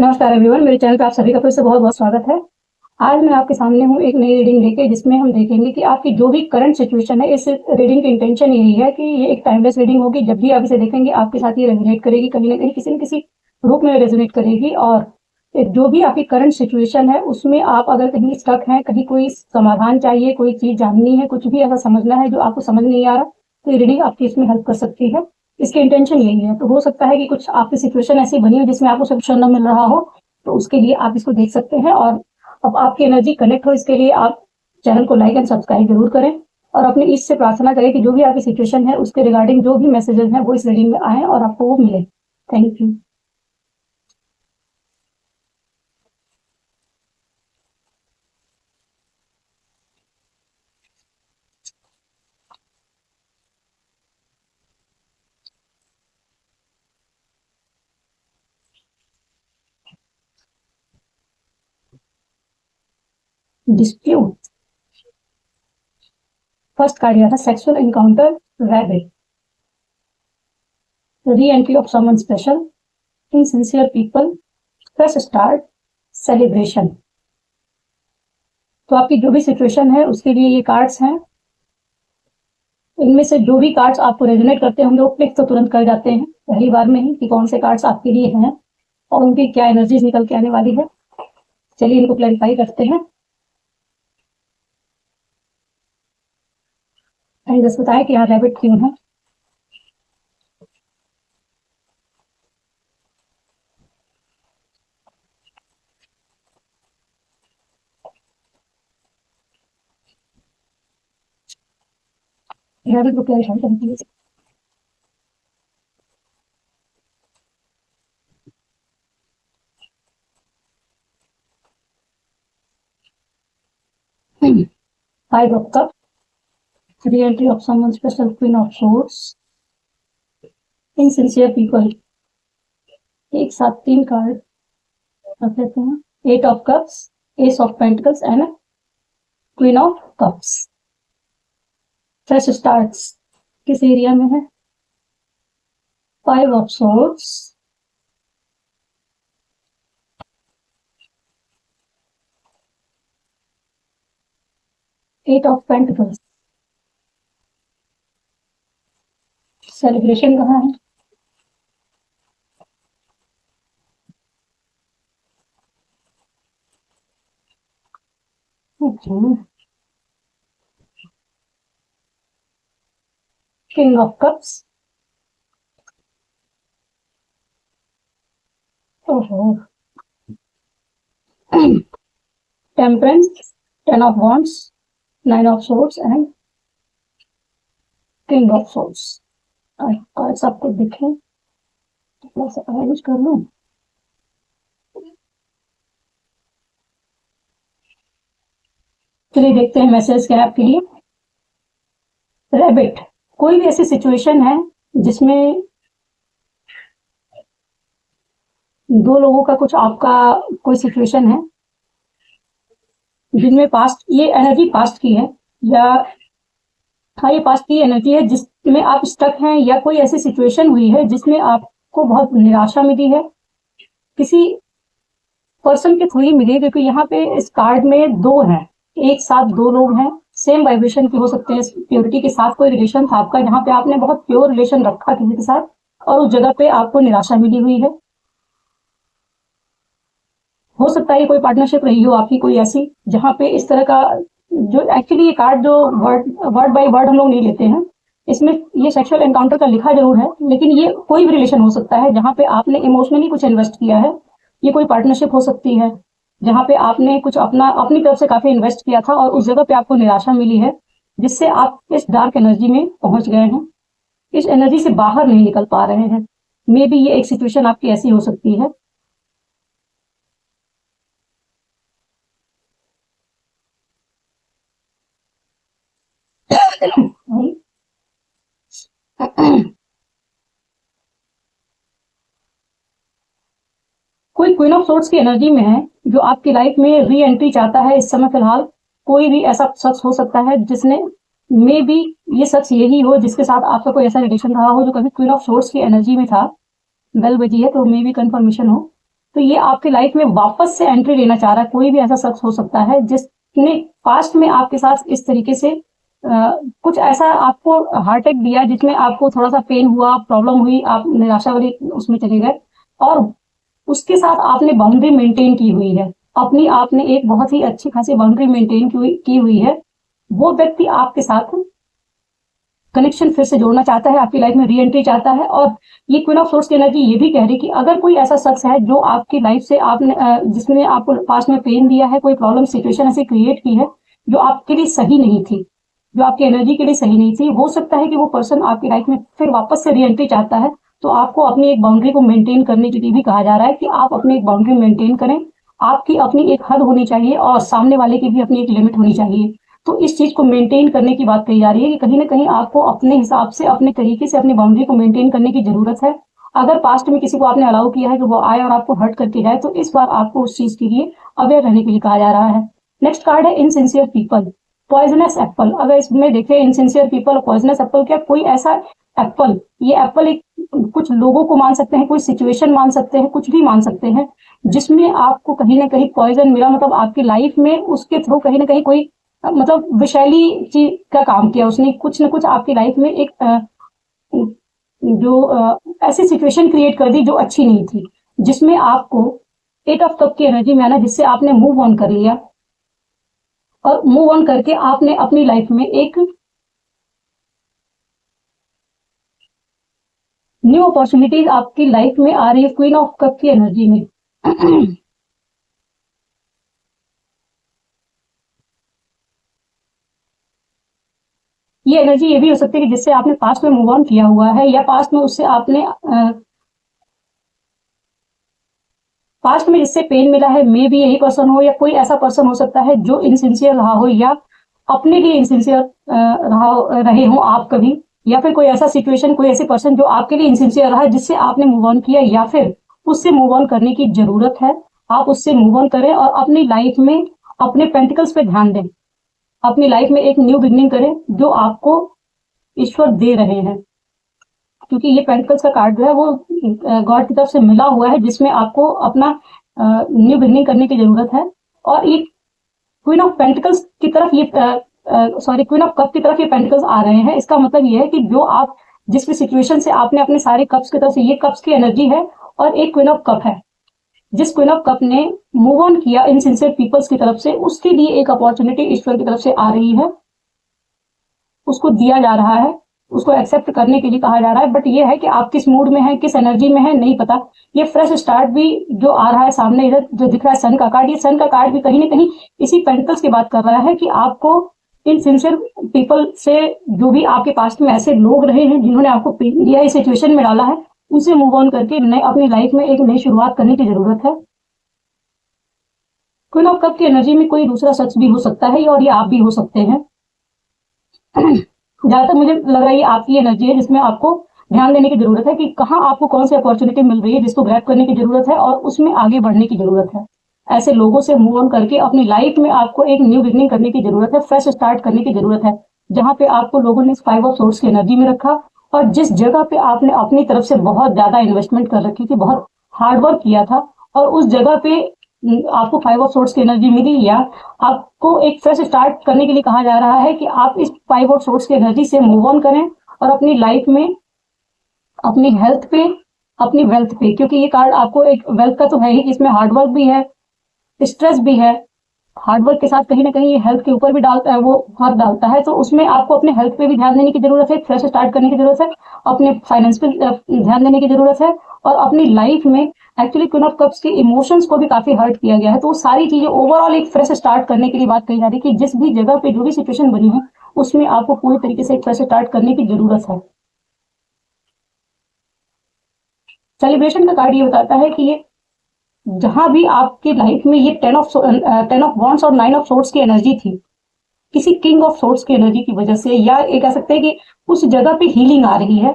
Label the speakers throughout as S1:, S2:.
S1: नमस्कार एवरीवन, मेरे चैनल पे आप सभी का फिर से बहुत-बहुत स्वागत है। आज मैं आपके सामने हूँ एक नई रीडिंग लेके, जिसमें हम देखेंगे कि आपकी जो भी करंट सिचुएशन है, इस रीडिंग की इंटेंशन यही है कि ये एक टाइमलेस रीडिंग होगी। जब भी आप इसे देखेंगे, आपके साथ ये रेजोनेट करेगी, कहीं न कहीं, किसी न किसी रूप में रेजोनेट करेगी। और जो भी आपकी करंट सिचुएशन है, उसमें आप अगर कहीं स्टक हैं, कहीं कोई समाधान चाहिए, कोई चीज़ जाननी है, कुछ भी ऐसा समझना है जो आपको समझ नहीं आ रहा, तो ये रीडिंग आपकी इसमें हेल्प कर सकती है। इसकी इंटेंशन यही है। तो हो सकता है कि कुछ आपकी सिचुएशन ऐसी बनी हो जिसमें आपको सॉल्यूशन ना मिल रहा हो, तो उसके लिए आप इसको देख सकते हैं। और अब आपकी एनर्जी कनेक्ट हो, इसके लिए आप चैनल को लाइक एंड सब्सक्राइब जरूर करें, और अपने ईश्वर से प्रार्थना करें कि जो भी आपकी सिचुएशन है उसके रिगार्डिंग जो भी मैसेजेस हैं वो इस रीडिंग में आए और आपको वो मिले। Thank you. Dispute. First card यह था sexual encounter, rabbit, re entry of someone special, insincere people, fresh start, celebration. तो आपकी जो भी सिचुएशन है उसके लिए ये कार्ड्स हैं। इनमें से जो भी कार्ड्स आपको रेजोनेट करते होंगे वो क्लिक तो तुरंत कर जाते हैं पहली बार में ही कि कौन से कार्ड्स आपके लिए हैं और उनकी क्या एनर्जीज निकल के आने वाली है। चलिए इनको क्लैरिफाई करते हैं। बस बताएं कि यहाँ रैबिट क्यों है। रैबिट को क्लैरिफाई करते हैं। Five of Cups, re-entry of someone special, Queen of Swords, insincere people। एक साथ तीन कार्ड रख लेते हैं। Eight of cups, ace of pentacles and queen of cups. Fresh starts किस एरिया में है? Five of swords, eight of pentacles. Celebration कहाँ है? King of cups. ओहो। Temperance, ten of wands, nine of swords and king of swords. Cards आपको दिखे, थोड़ा सा अरेंज कर लूं। चलिए देखते हैं मैसेज क्या है आपके लिए। रैबिट, कोई भी ऐसी सिचुएशन है जिसमें दो लोगों का कुछ आपका कोई सिचुएशन है जिनमें पास्ट, ये एनर्जी पास्ट की है, या हाँ ये पास्ट की एनर्जी है जिसमें आप स्टक हैं, या कोई ऐसी सिचुएशन हुई है जिसमें आपको बहुत निराशा मिली है। किसी पर्सन के थ्रू ही मिली है, क्योंकि यहाँ पे इस कार्ड में दो हैं, एक साथ दो लोग हैं, सेम वाइब्रेशन के हो सकते हैं। प्योरिटी के साथ कोई रिलेशन था आपका, जहाँ पे आपने बहुत प्योर रिलेशन रखा किसी के साथ और उस जगह पे आपको निराशा मिली हुई है। हो सकता है कोई पार्टनरशिप रही हो आपकी कोई ऐसी, जहाँ पे इस तरह का, जो एक्चुअली ये कार्ड जो वर्ड बाय वर्ड हम लोग नहीं लेते हैं, इसमें ये सेक्सुअल एनकाउंटर का लिखा जरूर है, लेकिन ये कोई भी रिलेशन हो सकता है जहाँ पे आपने इमोशनली कुछ इन्वेस्ट किया है। ये कोई पार्टनरशिप हो सकती है जहाँ पे आपने कुछ अपनी तरफ से काफी इन्वेस्ट किया था और उस जगह पे आपको निराशा मिली है, जिससे आप इस डार्क एनर्जी में पहुंच गए हैं, इस एनर्जी से बाहर नहीं निकल पा रहे हैं। मे बी ये एक सिचुएशन आपकी ऐसी हो सकती है। कोई क्वीन ऑफ सोर्ड्स की एनर्जी में है जो आपकी लाइफ में री एंट्री चाहता है इस समय फिलहाल। कोई भी ऐसा शख्स हो सकता है जिसने, मे बी ये शख्स यही हो जिसके साथ आपका कोई ऐसा रिलेशन रहा हो जो कभी क्वीन ऑफ सोर्ड्स की एनर्जी में था। बेल बजी है तो मे बी कंफर्मेशन हो। तो ये आपकी लाइफ में वापस से एंट्री लेना चाह रहा है। कोई भी ऐसा शख्स हो सकता है जिसने पास्ट में आपके साथ इस तरीके से कुछ ऐसा आपको हार्ट अटैक दिया जिसमें आपको थोड़ा सा पेन हुआ, प्रॉब्लम हुई, आप निराशा वाली उसमें चले गए और उसके साथ आपने बाउंड्री मेंटेन की हुई है। अपनी आपने एक बहुत ही अच्छी खासी बाउंड्री मेंटेन की हुई है। वो व्यक्ति आपके साथ कनेक्शन फिर से जोड़ना चाहता है, आपकी लाइफ में री एंट्री चाहता है। और ये क्वीन ऑफ सोर्स की एनर्जी ये भी कह रही है कि अगर कोई ऐसा शख्स है जो आपकी लाइफ से आपने जिसने आपको पास्ट में पेन दिया है, कोई प्रॉब्लम सिचुएशन ऐसी क्रिएट की है जो आपके लिए सही नहीं थी, जो आपकी एनर्जी के लिए सही नहीं थी, हो सकता है कि वो पर्सन आपकी लाइफ में फिर वापस से री एंट्री चाहता है। तो आपको अपनी एक बाउंड्री को मेंटेन करने के लिए भी कहा जा रहा है कि आप अपनी एक बाउंड्री मेंटेन करें। आपकी अपनी एक हद होनी चाहिए और सामने वाले की भी अपनी एक लिमिट होनी चाहिए। तो इस चीज को मेंटेन करने की बात कही जा रही है कि कहीं ना कहीं आपको अपने हिसाब से, अपने तरीके से अपनी बाउंड्री को मेंटेन करने की जरूरत है। अगर पास्ट में किसी को आपने अलाउ किया है कि वो आए और आपको हर्ट करके जाए, तो इस बार आपको उस चीज के लिए अवेयर रहने के लिए कहा जा रहा है। नेक्स्ट कार्ड है इनसिंसियर पीपल, पॉइजनस एप्पल। अगर इसमें देखें इनसिंसियर पीपल और पॉइजनस एप्पल, क्या कोई ऐसा एप्पल, ये एप्पल एक कुछ लोगों को मान सकते हैं, कोई सिचुएशन मान सकते हैं, कुछ भी मान सकते हैं, जिसमें आपको कहीं ना कहीं पॉइजन मिला, मतलब आपकी लाइफ में उसके थ्रू कहीं ना कहीं कोई मतलब विषैली चीज का काम किया उसने, कुछ ना कुछ आपकी लाइफ में एक ऐसी सिचुएशन क्रिएट कर दी जो अच्छी नहीं थी, जिसमें आपको 8 ऑफ कप की एनर्जी में आना, जिससे आपने मूव ऑन कर लिया और मूव ऑन करके आपने अपनी लाइफ में एक न्यू अपॉर्चुनिटीज आपकी लाइफ में आ रही है क्वीन ऑफ कप की एनर्जी में। ये एनर्जी ये भी हो सकती है कि जिससे आपने पास्ट में मूव ऑन किया हुआ है, या पास्ट में उससे आपने पास्ट में जिससे पेन मिला है, मे भी यही पर्सन हो या कोई ऐसा पर्सन हो सकता है जो इनसिंसियर रहा हो या अपने लिए इनसिंसियर रहे हो आप कभी, या फिर कोई ऐसा सिचुएशन, कोई ऐसे पर्सन जो आपके लिए इनसिंसियर रहा है जिससे आपने मूव ऑन किया, या फिर उससे मूव ऑन करने की जरूरत है। आप उससे मूव ऑन करें और अपनी लाइफ में अपने पेंटिकल्स पे ध्यान दें, अपनी लाइफ में एक न्यू बिगनिंग करें जो आपको ईश्वर दे रहे हैं, क्योंकि ये पेंटिकल्स का कार्ड जो है वो गॉड की तरफ से मिला हुआ है, जिसमें आपको अपना न्यू बिगनिंग करने की जरूरत है। और ये क्वीन ऑफ पेंटिकल्स की तरफ ये क्वीन ऑफ कप की तरफ ये पेंटिकल्स आ रहे हैं। इसका मतलब ये है कि जो आप जिस भी सिचुएशन से आपने अपने सारे कप्स की तरफ से, ये कप्स की एनर्जी है और एक क्वीन ऑफ कप है, जिस क्वीन ऑफ कप ने मूव ऑन किया इनसिंसियर पीपल्स की तरफ से, उसके लिए एक अपॉर्चुनिटी ईश्वर की तरफ से आ रही है, उसको दिया जा रहा है, उसको एक्सेप्ट करने के लिए कहा जा रहा है। बट ये है कि आप किस मूड में है, किस एनर्जी में है, नहीं पता। ये फ्रेश स्टार्ट भी जो आ रहा है सामने, इधर जो दिख रहा है सन का कार्ड, ये सन का कार्ड भी कहीं ना कहीं इसी पेंटिकल्स की बात कर रहा है कि आपको इन सिंसियर पीपल से, जो भी आपके पास्ट में ऐसे लोग रहे हैं जिन्होंने आपको पेन दिया, इस सिचुएशन में डाला है, उनसे मूव ऑन करके अपनी लाइफ में एक नई शुरुआत करने की जरूरत है। क्वीन ऑफ कप की एनर्जी में कोई दूसरा शख्स भी हो सकता है और ये आप भी हो सकते हैं। ज्यादातर मुझे लग रहा है ये आपकी एनर्जी है, जिसमें आपको ध्यान देने की जरूरत है कि कहाँ आपको कौन सी अपॉर्चुनिटी मिल रही है जिसको ग्रैब करने की जरूरत है और उसमें आगे बढ़ने की जरूरत है। ऐसे लोगों से मूव ऑन करके अपनी लाइफ में आपको एक न्यू बिगनिंग करने की जरूरत है, फ्रेश स्टार्ट करने की जरूरत है। जहां पे आपको लोगों ने 5 ऑफ सोर्स की एनर्जी में रखा और जिस जगह पे आपने अपनी तरफ से बहुत ज्यादा इन्वेस्टमेंट कर रखी थी, बहुत हार्डवर्क किया था, और उस जगह पे आपको 5 ऑफ सोर्स की एनर्जी मिली, या आपको एक फ्रेश स्टार्ट करने के लिए कहा जा रहा है कि आप इस 5 ऑफ सोर्स की एनर्जी से मूव ऑन करें और अपनी लाइफ में, अपनी हेल्थ पे, अपनी वेल्थ पे, क्योंकि ये कार्ड आपको एक वेल्थ का तो है ही, इसमें हार्डवर्क भी है, स्ट्रेस भी है। हार्डवर्क के साथ कहीं ना कहीं ये हेल्थ के ऊपर भी डालता है, वो हाथ डालता है, तो उसमें आपको अपने हेल्थ पे भी ध्यान देने की जरूरत है, फ्रेश स्टार्ट करने की जरूरत है, अपने फाइनेंस पे ध्यान देने की जरूरत है, और अपनी लाइफ में एक्चुअली क्वीन ऑफ कप्स के इमोशंस को भी काफी हर्ट किया गया है, तो वो सारी चीजें ओवरऑल एक फ्रेश स्टार्ट करने के लिए बात कही जा रही है कि जिस भी जगह पे जो भी सिचुएशन बनी है उसमें आपको पूरी तरीके से एक फ्रेश स्टार्ट करने की जरूरत है। सेलिब्रेशन का कार्ड ये बताता है कि ये जहां भी आपकी लाइफ में ये 10 ऑफ वॉन्ड्स और 9 ऑफ सोर्ड्स की एनर्जी थी, किसी किंग ऑफ सोर्ड्स की एनर्जी की वजह से, या ये कह सकते हैं कि उस जगह पे हीलिंग आ रही है,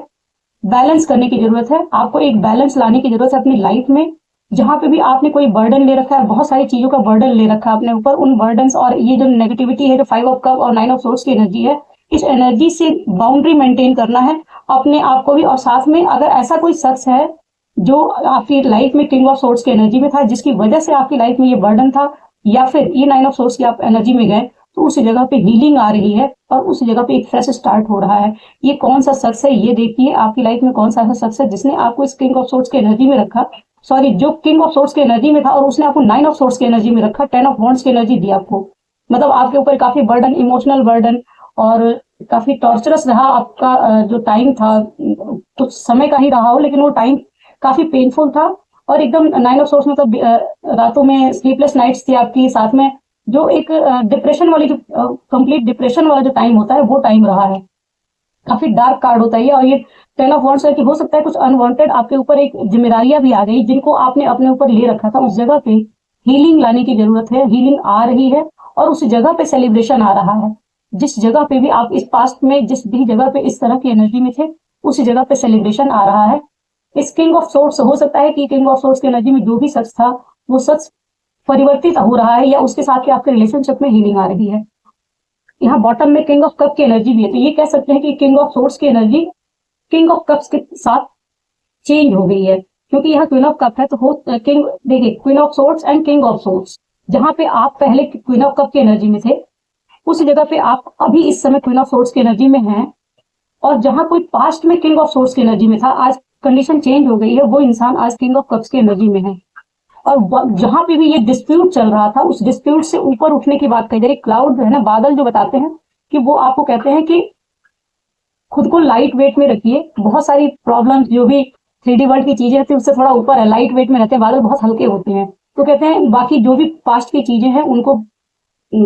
S1: बैलेंस करने की जरूरत है, आपको एक बैलेंस लाने की जरूरत है अपनी लाइफ में। जहां पे भी आपने कोई बर्डन ले रखा है, बहुत सारी चीजों का बर्डन ले रखा है अपने ऊपर, उन बर्डन और ये जो नेगेटिविटी है, जो 5 ऑफ कप और 9 ऑफ सोर्ड्स की एनर्जी है, इस एनर्जी से बाउंड्री मेंटेन करना है अपने आप को भी। और साथ में अगर ऐसा कोई शख्स है जो आपकी लाइफ में किंग ऑफ सोर्स की एनर्जी में था, जिसकी वजह से आपकी लाइफ में ये बर्डन था, या फिर ये नाइन ऑफ सोर्स की आप एनर्जी में गए, तो उस जगह पे हीलिंग आ रही है और उस जगह पे एक फ्रेश स्टार्ट हो रहा है। ये कौन सा शख्स है, ये देखिए आपकी लाइफ में कौन सा ऐसा शख्स है जिसने आपको इस किंग ऑफ सोर्स की एनर्जी में रखा, सॉरी जो किंग ऑफ सोर्स की एनर्जी में था और उसने आपको नाइन ऑफ सोर्स की एनर्जी में रखा, टेन ऑफ वॉन्ड्स की एनर्जी दी आपको। मतलब आपके ऊपर काफी बर्डन, इमोशनल बर्डन और काफी टॉर्चरस रहा आपका जो टाइम था, कुछ समय का ही रहा हो, लेकिन वो टाइम काफी पेनफुल था। और एकदम नाइन ऑफ सोर्स मतलब रातों में स्लीपलेस नाइट्स थी आपकी, साथ में जो एक डिप्रेशन वाली, जो कंप्लीट डिप्रेशन वाला जो टाइम होता है वो टाइम रहा है। काफी डार्क कार्ड होता है और ये टेन ऑफ वॉन्ड्स है कि हो सकता है कुछ अनवांटेड आपके ऊपर एक जिम्मेदारियां भी आ गई जिनको आपने अपने ऊपर ले रखा था। उस जगह पे हीलिंग लाने की जरूरत है, हीलिंग आ रही है और उस जगह पे सेलिब्रेशन आ रहा है। जिस जगह पे भी आप इस पास्ट में जिस भी जगह पे इस तरह की एनर्जी में थे, उस जगह पे सेलिब्रेशन आ रहा है। इस किंग ऑफ सोर्स, हो सकता है कि किंग ऑफ सोर्स की एनर्जी में जो भी शख्स था वो शख्स परिवर्तित हो रहा है या उसके साथ के आपके रिलेशनशिप में हीलिंग आ रही है। यहाँ बॉटम में किंग ऑफ कप की एनर्जी भी है, तो ये कह सकते हैं कि किंग ऑफ सोर्स की एनर्जी किंग ऑफ कप्स के साथ चेंज हो गई है, क्योंकि यहाँ क्वीन ऑफ कप है तो हो किंग, देखिए queen of source and king of source, जहां पे आप पहले क्वीन ऑफ कप की एनर्जी में थे उस जगह पे आप अभी इस समय क्वीन ऑफ सोर्स की एनर्जी में हैं। और जहां कोई पास्ट में किंग ऑफ सोर्स की एनर्जी में था, आज कंडीशन चेंज हो गई है, वो इंसान आज किंग ऑफ कप्स की एनर्जी में है। और जहां पे भी ये डिस्प्यूट चल रहा था, उस डिस्प्यूट से ऊपर उठने की बात कही जा रही। क्लाउड है ना, बादल जो बताते हैं कि वो आपको कहते हैं कि खुद को लाइट वेट में रखिए। बहुत सारी प्रॉब्लम्स जो भी 3D वर्ल्ड की चीजें थी उससे थोड़ा ऊपर है, लाइट वेट में रहते हैं, बादल बहुत हल्के होते हैं। तो कहते हैं बाकी जो भी पास्ट की चीजें हैं उनको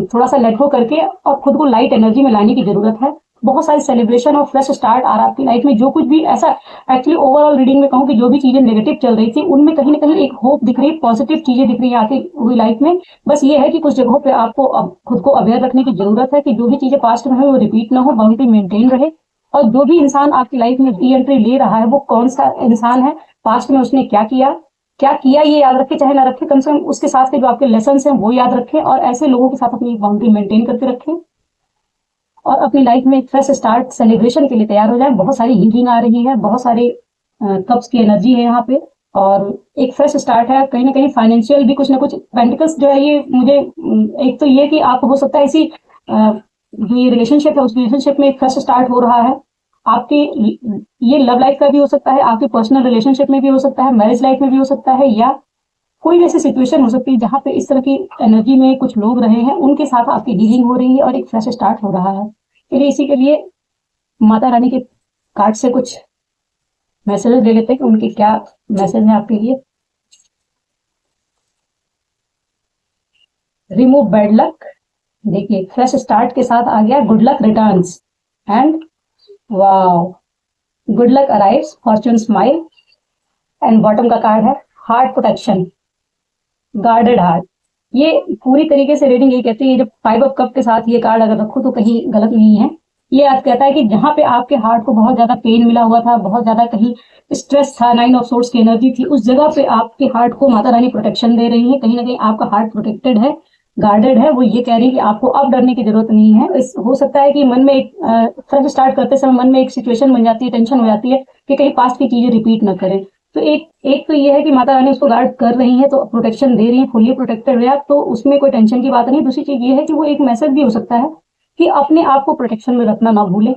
S1: थोड़ा सा लेट गो करके और खुद को लाइट एनर्जी में लाने की जरूरत है। बहुत सारी सेलिब्रेशन और फ्रेश स्टार्ट आ रहा है आपकी लाइफ में। जो कुछ भी ऐसा, एक्चुअली ओवरऑल रीडिंग में कहूँ कि जो भी चीजें नेगेटिव चल रही थी उनमें कहीं ना कहीं एक होप दिख रही है, पॉजिटिव चीजें दिख रही है आपकी हुई लाइफ में। बस ये है कि कुछ जगहों पे आपको अब खुद को अवेयर रखने की जरूरत है कि जो भी चीजें पास्ट में है वो रिपीट ना हो, बाउंड्री मेंटेन रहे। और जो भी इंसान आपकी लाइफ में री एंट्री ले रहा है वो कौन सा इंसान है, पास्ट में उसने क्या किया ये याद रखे, चाहे ना रखे, कम से कम उसके साथ के जो आपके लेसन हैं वो याद रखें और ऐसे लोगों के साथ अपनी बाउंड्री मेंटेन करके रखें और अपनी लाइफ में एक फ्रेश स्टार्ट सेलिब्रेशन के लिए तैयार हो जाए। बहुत सारी हीलिंग आ रही है, बहुत सारे कप्स की एनर्जी है यहाँ पे और एक फ्रेश स्टार्ट है। कहीं ना कहीं फाइनेंशियल भी कुछ ना कुछ पेंटिकल्स जो है ये मुझे, एक तो ये कि आप हो सकता है इसी जो ये रिलेशनशिप है उस रिलेशनशिप में एक फ्रेश स्टार्ट हो रहा है। आपकी ये लव लाइफ का भी हो सकता है, आपकी पर्सनल रिलेशनशिप में भी हो सकता है, मैरिज लाइफ में भी हो सकता है, या कोई भी ऐसी सिचुएशन हो सकती है जहां पे इस तरह की एनर्जी में कुछ लोग रहे हैं, उनके साथ आपकी डीलिंग हो रही है और एक फ्रेश स्टार्ट हो रहा है। फिर इसी के लिए माता रानी के कार्ड से कुछ मैसेजेस ले लेते हैं कि उनके क्या मैसेज है आपके लिए। रिमूव बैड लक, देखिए फ्रेश स्टार्ट के साथ आ गया good luck returns and wow, good luck arrives, Fortune smile and bottom का कार्ड है हार्ट प्रोटेक्शन, गार्डेड हार्ट। ये पूरी तरीके से रीडिंग ये कहती है, जब 5 ऑफ कप के साथ ये कार्ड अगर रखो तो कहीं गलत नहीं है। ये आज कहता है कि जहां पे आपके हार्ट को बहुत ज्यादा पेन मिला हुआ था, बहुत ज्यादा कहीं स्ट्रेस था, 9 ऑफ सोर्स की एनर्जी थी, उस जगह पे आपके हार्ट को माता रानी प्रोटेक्शन दे रही है। कहीं ना कहीं आपका हार्ट प्रोटेक्टेड है, गार्डेड है। वो ये कह रही है कि आपको अब डरने की जरूरत नहीं है। हो सकता है कि मन में एक फ्रेश स्टार्ट करते समय मन में एक सिचुएशन बन जाती है, टेंशन हो जाती है कि कहीं पास्ट की चीजें रिपीट ना करें। तो एक तो ये है कि माता रानी उसको गार्ड कर रही है, तो प्रोटेक्शन दे रही है, फुल्ली प्रोटेक्टेड है, तो उसमें कोई टेंशन की बात नहीं। दूसरी चीज ये है कि वो एक मैसेज भी हो सकता है कि अपने आप को प्रोटेक्शन में रखना ना भूलें।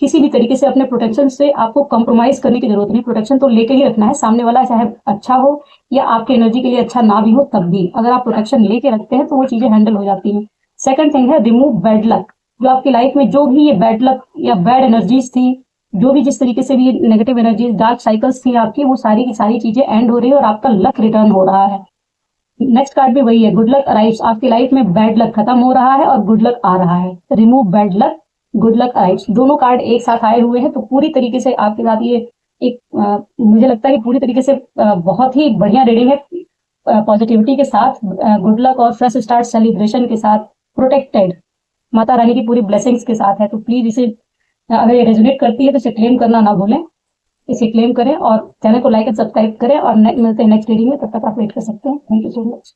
S1: किसी भी तरीके से अपने प्रोटेक्शन से आपको कॉम्प्रोमाइज करने की जरूरत नहीं, प्रोटेक्शन तो लेके ही रखना है। सामने वाला चाहे अच्छा हो या आपके एनर्जी के लिए अच्छा ना भी हो, तब भी अगर आप प्रोटेक्शन लेके रखते हैं तो वो चीजें हैंडल हो जाती हैं। सेकंड थिंग है रिमूव बैड लक। जो आपकी लाइफ में जो भी ये बैड लक या बैड एनर्जीज थी, जो भी जिस तरीके से भी नेगेटिव एनर्जीज, डार्क साइकिल्स थी आपकी, वो सारी की सारी चीजें एंड हो रही है और आपका लक रिटर्न हो रहा है। नेक्स्ट कार्ड भी वही है, गुड लक अराइव्स। आपकी लाइफ में बैड लक खत्म हो रहा है और गुड लक आ रहा है। Remove bad luck, good luck arrives, दोनों कार्ड एक साथ आए हुए हैं। तो पूरी तरीके से आपके साथ ये एक मुझे लगता है कि पूरी तरीके से बहुत ही बढ़िया रीडिंग है। पॉजिटिविटी के साथ, गुड लक और फ्रेश स्टार्ट सेलिब्रेशन के साथ, प्रोटेक्टेड, माता रानी की पूरी ब्लेसिंग्स के साथ है। तो प्लीज इसे, अगर ये रेजोनेट करती है तो इसे क्लेम करना ना भूलें, इसे क्लेम करें और चैनल को लाइक एंड सब्सक्राइब करें। और मिलते हैं नेक्स्ट रीडिंग में, तब तक आप वेट कर सकते हैं। Thank you so much.